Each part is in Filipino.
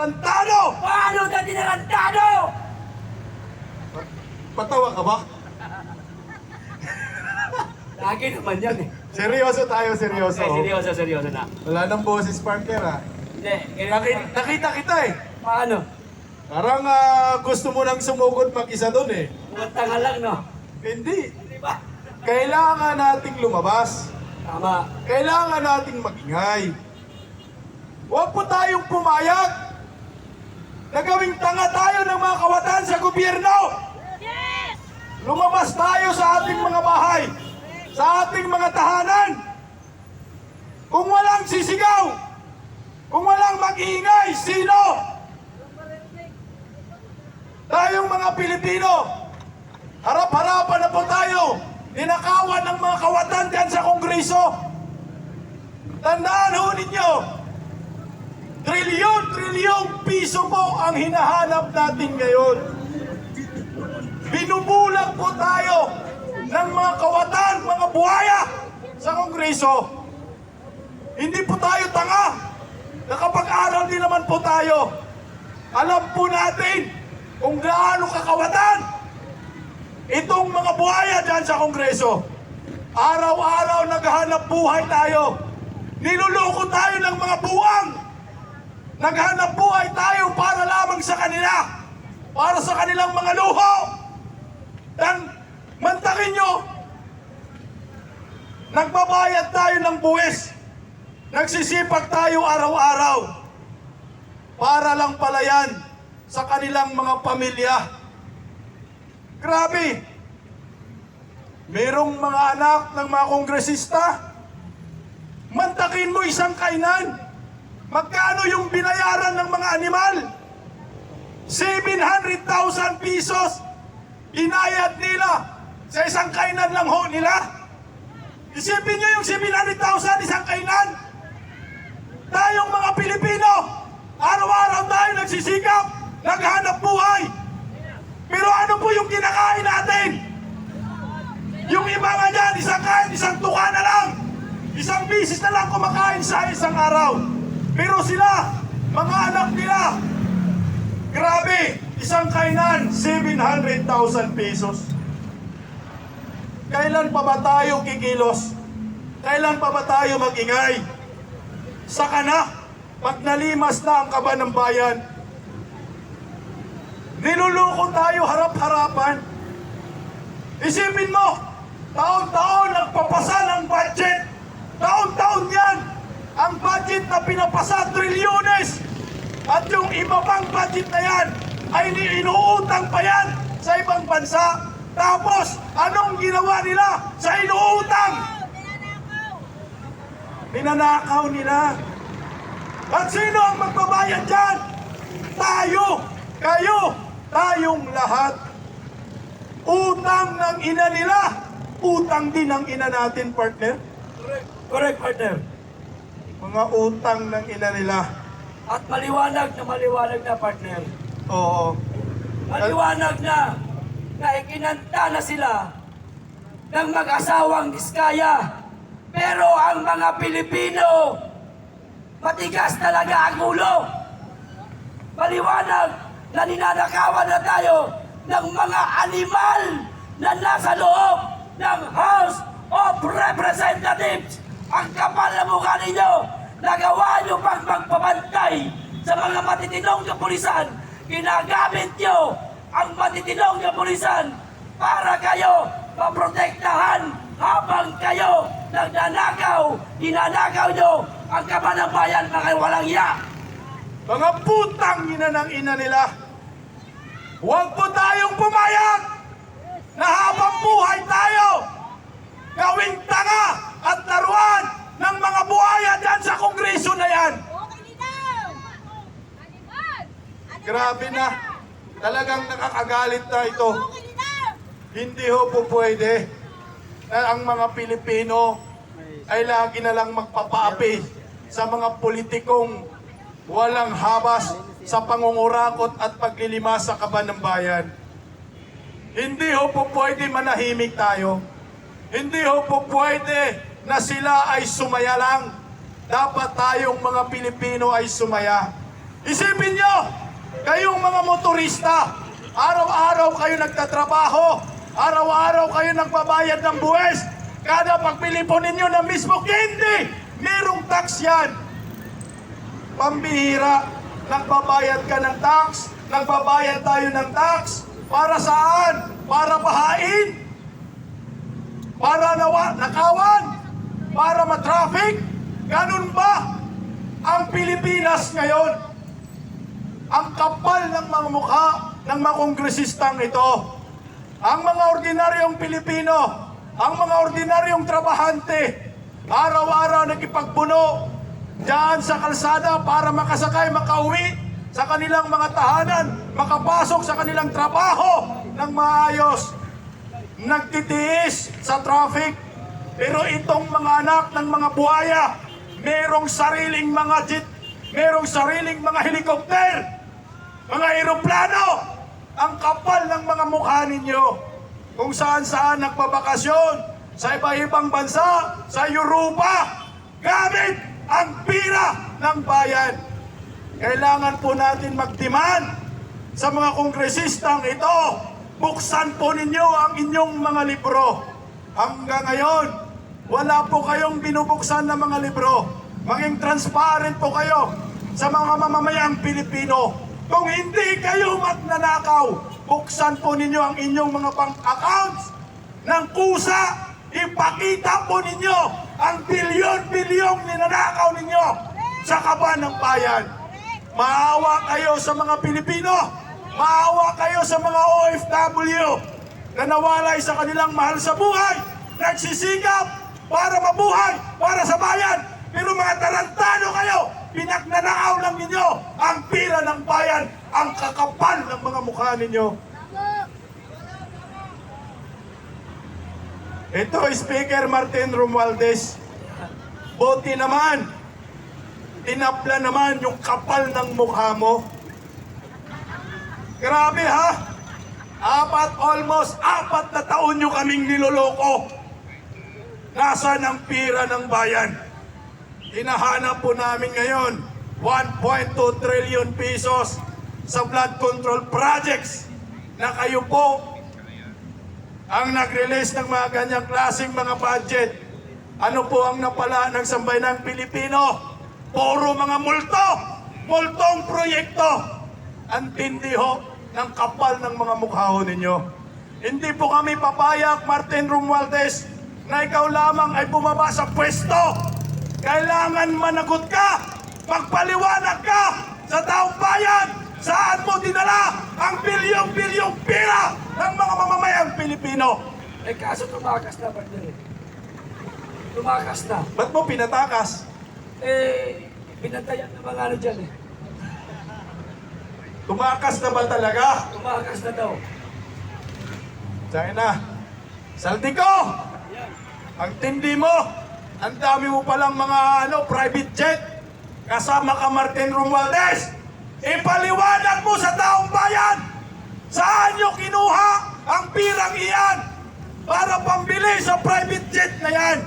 Tinarantado! Paano na tinarantado? Patawa ka ba? Lagi naman yan eh. Seryoso tayo, seryoso. Seryoso na. Wala nang boses, partner, ha? Hindi, Nakita kita eh. paano? Parang gusto mo nang sumugod mag-isa doon eh. Mukhang tanga lang, no? Hindi. Di ba? Kailangan nating lumabas. Tama. Kailangan nating magingay. Huwag po tayong pumayag na gawing tanga tayo ng mga kawatan sa gobyerno. Yes! Lumabas tayo sa ating mga bahay, sa ating mga tahanan. Kung walang sisigaw, kung walang mag-iingay, sino? Tayong mga Pilipino, harap-harapan na po tayo, ninakawan ng mga kawatan dyan sa Kongreso. Tandaan ho ninyo, trilyon piso po ang hinahanap natin ngayon. Binubulag po tayo ng mga kawatan, mga buhaya sa Kongreso. Hindi po tayo tanga. Nakapag-aral din naman po tayo. Alam po natin kung gaano kakawatan itong mga buhaya dyan sa Kongreso. Araw-araw naghahanap buhay tayo. Niluloko tayo ng mga buwang. Naghanap buhay tayo para lamang sa kanila. Para sa kanilang mga luho. Dan, mantakin nyo, nagbabayad tayo ng buwis. Nagsisipag tayo araw-araw para lang pala yan sa kanilang mga pamilya. Grabe! Merong mga anak ng mga kongresista, mantakin mo isang kainan. Magkano yung binayaran ng mga animal? 700,000 pesos inayad nila sa isang kainan lang ho nila. Isipin nyo yung 700,000 isang kainan. Tayong mga Pilipino, araw-araw tayo nagsisikap, naghanap buhay. Pero ano po yung kinakain natin? Yung iba nga dyan, isang kain, isang tuka na lang. Isang bisis na lang kumakain sa isang araw. Pero sila, mga anak nila, grabe, isang kainan, 700,000 pesos. Kailan pa ba tayo kikilos? Kailan pa ba tayo mag-ingay? Saka na, pag nalimas na ang kaba ng bayan, niluloko tayo harap-harapan. Isipin mo, taon-taon nagpapasa ng budget. Taon-taon yan. Ang budget na pinapasa, trilyones. At yung iba pang budget na yan, ay inuutang pa yan sa ibang bansa. Tapos, anong ginawa nila sa inuutang? Ninanakaw nila. At sino ang magbabayad dyan? Tayo, kayo, tayong lahat. Utang ng ina nila, utang din ng ina natin, partner. Correct, partner. Mga utang ng ina nila. At maliwanag na, partner. Oo. Maliwanag na ikinanta na sila ng mag-asawang Diskaya. Pero ang mga Pilipino, matigas talaga ang ulo. Maliwanag na ninanakawan na tayo ng mga animal na nasa loob ng House of Representatives. Ang kapal na mukha ninyo, nagawa nyo pang magpapantay sa mga matitinong kapulisan. Ginagamit nyo ang matitinong kapulisan para kayo maprotektahan habang kayo nagnanakaw, inanakaw nyo ang kapal ng bayan, mga walang iya. Mga putang ina ng ina nila. Huwag po tayong pumayag na habang buhay tayo, gawing tanga at laruan ng mga buhaya dyan sa Kongreso na yan. Grabe na. Talagang nakakagalit na ito. Hindi ho po pwede na ang mga Pilipino ay lagi na lang magpapaapi sa mga politikong walang habas sa pangungurakot at paglilimas sa kaban ng bayan. Hindi ho po pwede manahimik tayo. Hindi ho po pwede na sila ay sumaya lang. Dapat tayong mga Pilipino ay sumaya. Isipin nyo, Kayong mga motorista, araw-araw kayo nagtatrabaho, araw-araw kayo nagbabayad ng buwes. Kada pagpili po ninyo ng mismo candy, merong tax yan. Pambihira, nagbabayad ka ng tax, nagbabayad tayo ng tax. Para saan? Para bahain? Para nakawan? Para matraffic? Ganun ba ang Pilipinas ngayon? Ang kapal ng mga mukha ng mga kongresistang ito. Ang mga ordinaryong Pilipino, ang mga ordinaryong trabahante, araw-araw nakipagpuno diyan sa kalsada para makasakay, makauwi sa kanilang mga tahanan, makapasok sa kanilang trabaho ng maayos. Nagtitiis sa traffic. Pero itong mga anak ng mga buhaya, merong sariling mga jet, merong sariling mga helikopter, mga eroplano. Ang kapal ng mga mukha ninyo. Kung saan-saan nagpabakasyon, sa iba-ibang bansa, sa Europa, gamit ang pira ng bayan. Kailangan po natin magdemand sa mga kongresistang ito. Buksan po ninyo ang inyong mga libro. Hanggang ngayon, wala po kayong binubuksan na mga libro. Maging transparent po kayo sa mga mamamayang Pilipino. Kung hindi kayo magnanakaw, buksan po ninyo ang inyong mga bank accounts ng kusa. Ipakita po ninyo ang bilyon-bilyong ninanakaw ninyo sa kaban ng bayan. Maawa kayo sa mga Pilipino. Maawa kayo sa mga OFW na nawalay sa kanilang mahal sa buhay. Nagsisigap para mabuhay, para sa bayan. Pero mga tarantado kayo, pinagnanakaw lang ninyo ang pira ng bayan, ang kakapal ng mga mukha ninyo. Ito, Speaker Martin Romualdez. Buti naman, tinapla naman yung kapal ng mukha mo. Grabe ha? Almost apat na taon nyo kaming niloloko. Nasaan ang pira ng bayan? Hinahanap po namin ngayon 1.2 trillion pesos sa flood control projects na kayo po ang nag-release ng mga ganyang klaseng mga budget. Ano po ang napala ng sambayanang Pilipino? Puro mga multo! Multong proyekto! Ang tindi ho ng kapal ng mga mukha ho ninyo. Hindi po kami papayag, Martin Romualdez, na ikaw lamang ay bumaba sa pwesto. Kailangan managot ka, magpaliwanag ka sa taong bayan. Saan mo dinala ang bilyong-bilyong pira ng mga mamamayang Pilipino? Eh kaso tumakas na ba din? Tumakas na. Ba't mo pinatakas? Eh, pinantayan na mga ano dyan eh. Tumakas na ba talaga? Tumakas na daw. Diyan na. Saldico! Ang tindi mo! Ang dami mo palang mga private jet. Kasama ka Martin Romualdez. Ipaliwanag mo sa taong bayan. Saan nyo kinuha ang pirang iyan para pambili sa private jet na yan?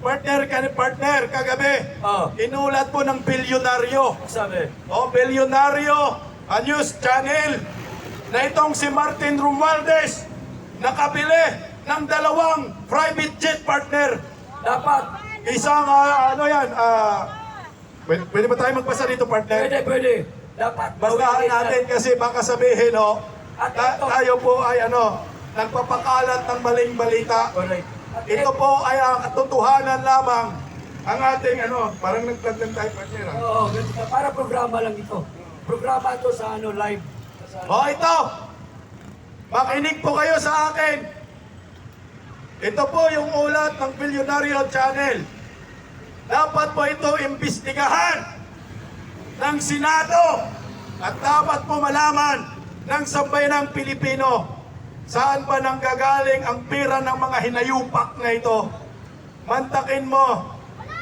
Partner, kagabi, inulat po ng bilyonaryo. Sabi? Bilyonaryo, a news channel, na itong si Martin Romualdez nakabili ng 2 private jet partner. Dapat. Isang, pwede ba tayo magbasa dito, partner? Pwede. Dapat. Basahan natin kasi baka sabihin, At ito. tayo po ay nagpapakalat ng maling balita. Correct. At Ito po ay ang katotohanan lamang. Ang ating, parang nagpagdan tayo, partner. Oo, ganito. Para programa lang ito. Programa ito sa live. Ito! Makinig po kayo sa akin. Ito po yung ulat ng Bilyonaryo Channel. Dapat po ito imbestigahan ng Senado at dapat po malaman ng sambayanang Pilipino saan ba nanggagaling ang pira ng mga hinayupak na ito. Mantakin mo,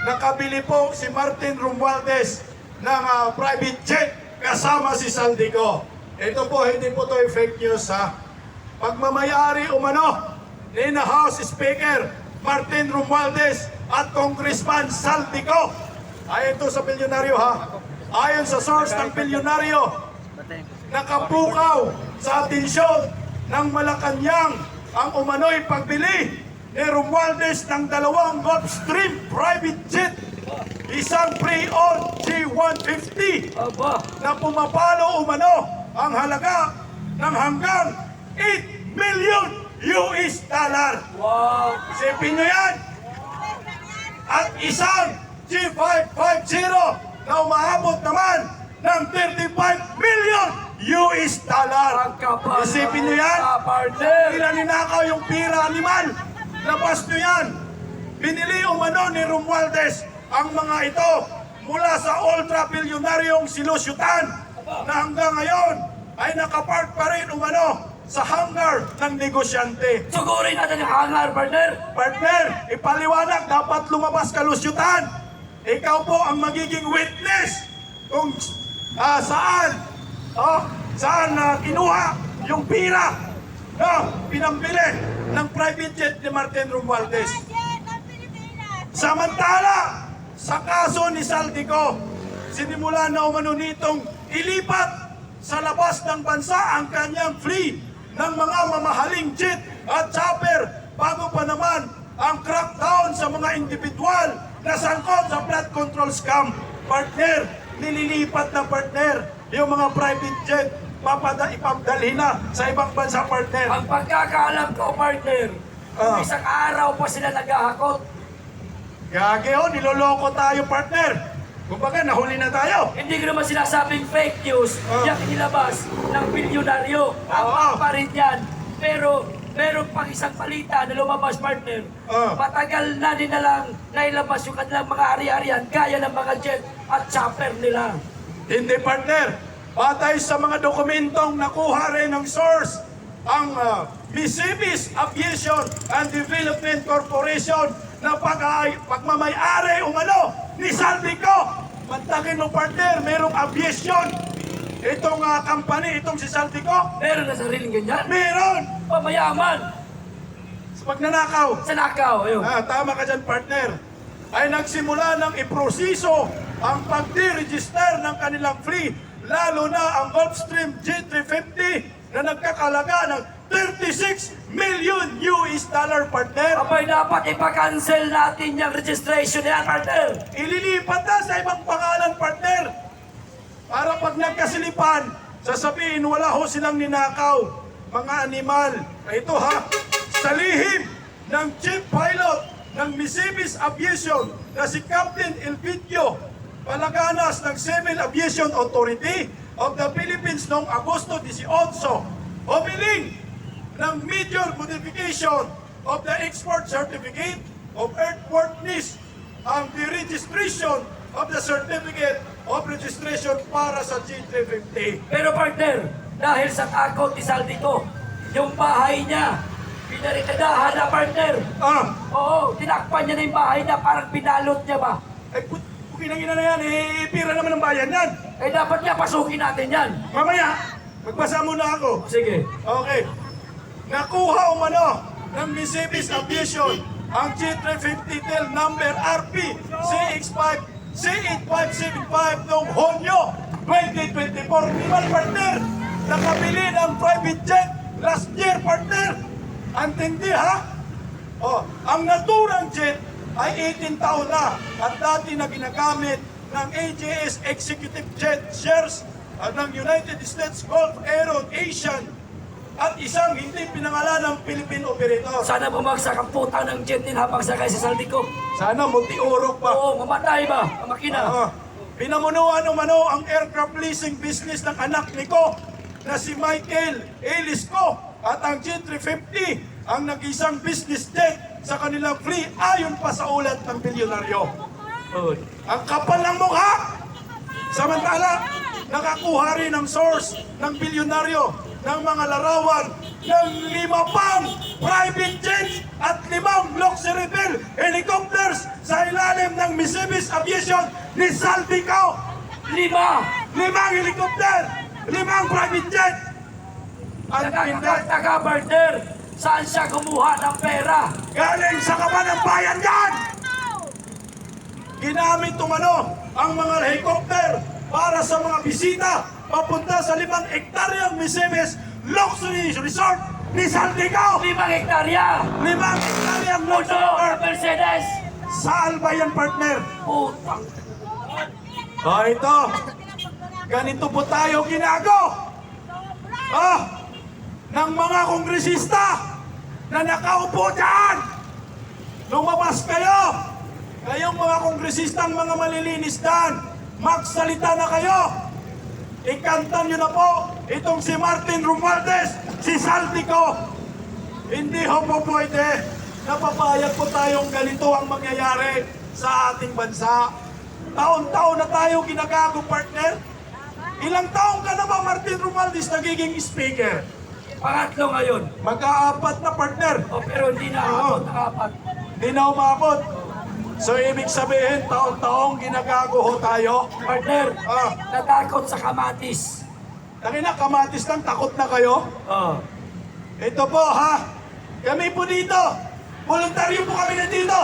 nakabili po si Martin Romualdez ng private jet kasama si Saldico. Ito po, hindi po ito fake news ha. Pagmamayari umano ni na House Speaker Martin Romualdez at Congressman Saldico. Ayon ito sa bilyonaryo ha. Ayon sa source ng bilyonaryo, nakapukaw sa atensyon ng Malacanang ang umano'y pagbili ni Romualdez ng 2 Gulfstream private jet, isang pre-owned G150 Aba, na pumapalo umano ang halaga ng hanggang 8 million US dollar. wow. Isipin nyo yan. At isang G550 na umaabot naman ng 35 million US dollar. Ang kapal. Isipin nyo yan. Partner. Pinaninakaw yung pira animal. Labas nyo yan. Binili umano ni Romualdez ang mga ito mula sa ultra-bilyonaryong sinusyutan na hanggang ngayon ay nakapark pa rin umano sa hangar ng negosyante. Sugurin natin yung hangar, partner. Partner, ipaliwanag, dapat lumabas ka lusyutan. Ikaw po ang magiging witness kung saan kinuha yung pira na pinambili ng private jet ni Martin Romualdez. Samantala, sa kaso ni Saldico, sinimula na umano nitong ilipat sa labas ng bansa ang kanyang fleet ng mga mamahaling jet at chopper bago pa naman ang crackdown sa mga individual na sangkot sa flood control scam. Partner, nililipat na partner yung mga private jet, ipagdalhin na sa ibang bansa, partner. Ang pagkakaalam ko, partner, isang araw pa sila naghahakot. Gage o, niloloko tayo, partner. Kumbaga, nahuli na tayo. Hindi ko naman sinasabing fake news. Yung inilabas ng bilyonaryo. Ang pa rin yan. Pero meron pang isang balita na lumabas, partner. Matagal na din na lang nailabas yung kanilang mga ari-arian gaya ng mga jet at chopper nila. Hindi, partner. Batay sa mga dokumentong nakuha rin ng source, ang Mississippi Aviation and Development Corporation na pagmamay-ari umano ni Saldico. Mantakin mo, partner, merong aviation. Itong company, itong si Saldico, Meron na sariling ganyan. meron. Pamayaman. Sa pagnanakaw. Sa nakaw. Ayun. Tama ka dyan, partner. Ay nagsimula ng iproseso ang pagdi-register ng kanilang fleet, lalo na ang Gulfstream G350 na nagkakalaga ng 36 million US dollar, partner. Abay, dapat ipa-cancel natin yung registration yan, partner. Ililipat na sa ibang pangalan, partner. Para pag nagkasilipan, sasabihin wala ho silang ninakaw. Mga animal. Ito ha, sa lihim ng chief pilot ng Mississippi Aviation na si Captain Elpidio Palaganas ng Civil Aviation Authority of the Philippines noong Agosto 18, humiling ng major modification of the export certificate of airworthiness ang deregistration of the certificate of registration para sa G350. Pero, partner, dahil sa takot ni Saldico, yung bahay niya, pinarikadahan na, partner. Oo, tinakpan niya na yung bahay niya, parang pinalot niya ba? Ay, pinangina na yan, pira naman ng bayan yan. Eh, dapat niya pasukin natin yan. Mamaya, magbasa muna ako. Sige. Okay. Nakuha umano ng Mississippi Aviation ang G350 tail number RP C8575 noong Hunyo 2024. Iman, partner, nakabili ng private jet last year, partner. Antindi, ha? Ang naturang jet ay 18 taon na at dati na ginagamit ng AJS Executive Jet shares ng United States Gulf Aero Asian at isang hindi pinangalan ng Philippine operator. Sana bumagsak ang puta ng jet din habang sakay sa Saldico. Sana multi-urok pa. Oo, mamatay ba ang makina? Pinamunuan umano ang aircraft leasing business ng anak ni Ko na si Michael Elisco at ang G350 ang nag-isang business jet sa kanilang fleet ayon pa sa ulat ng bilyonaryo. Ang kapal ng mukha! Samantala, nakakuha rin ang source ng bilyonaryo ng mga larawan ng 5 pang private jets at 5 luxury bill helicopters sa ilalim ng Mississippi Aviation ni Saldico. 5! 5 helicopter, 5 private jet. At hindi, Nakakataka, partner. Saan siya kumuha ng pera? galing sa kaban ng bayan yan! Ginamit umano ang mga helicopter para sa mga bisita papunta sa 5 hektaryang Misemes Luxury Resort ni Saldico. 5 hektarya! 5 hektaryang Puno luxury ng resort. Mercedes! Saan ba yan, partner? Putang! Ito. Ganito po tayo ginago. Ng mga kongresista na nakaupo dyan. Lumabas kayo. Kayong mga kongresistang mga malilinis dyan. Magsalita na kayo. Ikantan nyo na po itong si Martin Romualdez, si Saldico. Hindi ho po pwede. Napapayag po tayong ganito ang mangyayari sa ating bansa. Taon-taon na tayo ginagago, partner. Ilang taong ka na ba, Martin Romualdez, nagiging speaker? Pangatlo ngayon. Mag-aapat na, partner. Pero hindi na ako nakapat. Hindi na umabot. So, ibig sabihin, taon-taong ginagago ho tayo. Partner, natakot sa kamatis. Tangina, kamatis lang, takot na kayo. Ito po, ha? Kami po dito. Voluntaryo po kami na dito.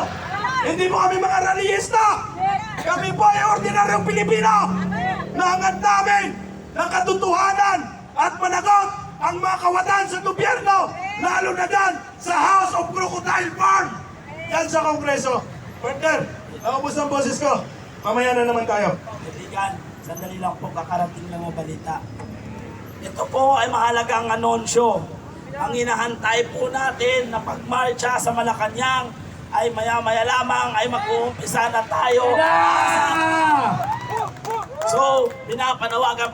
Hindi po kami mga rallyista. Kami po ay ordinaryong Pilipino na hangad namin ng katotohanan at managot ang mga kawatan sa gobyerno, lalo na dyan sa House of Crocodile Farm, yan sa Kongreso. Partner, nakapos ang boses ko. Mamaya na naman tayo. Kaibigan, sandali lang po, kakarating lang ang balita. Ito po ay mahalagang anunsyo. Ang hinahantay po natin na pagmarcha sa Malacanang ay maya-maya lamang ay mag-uumpisa na tayo. So, pinapanawagan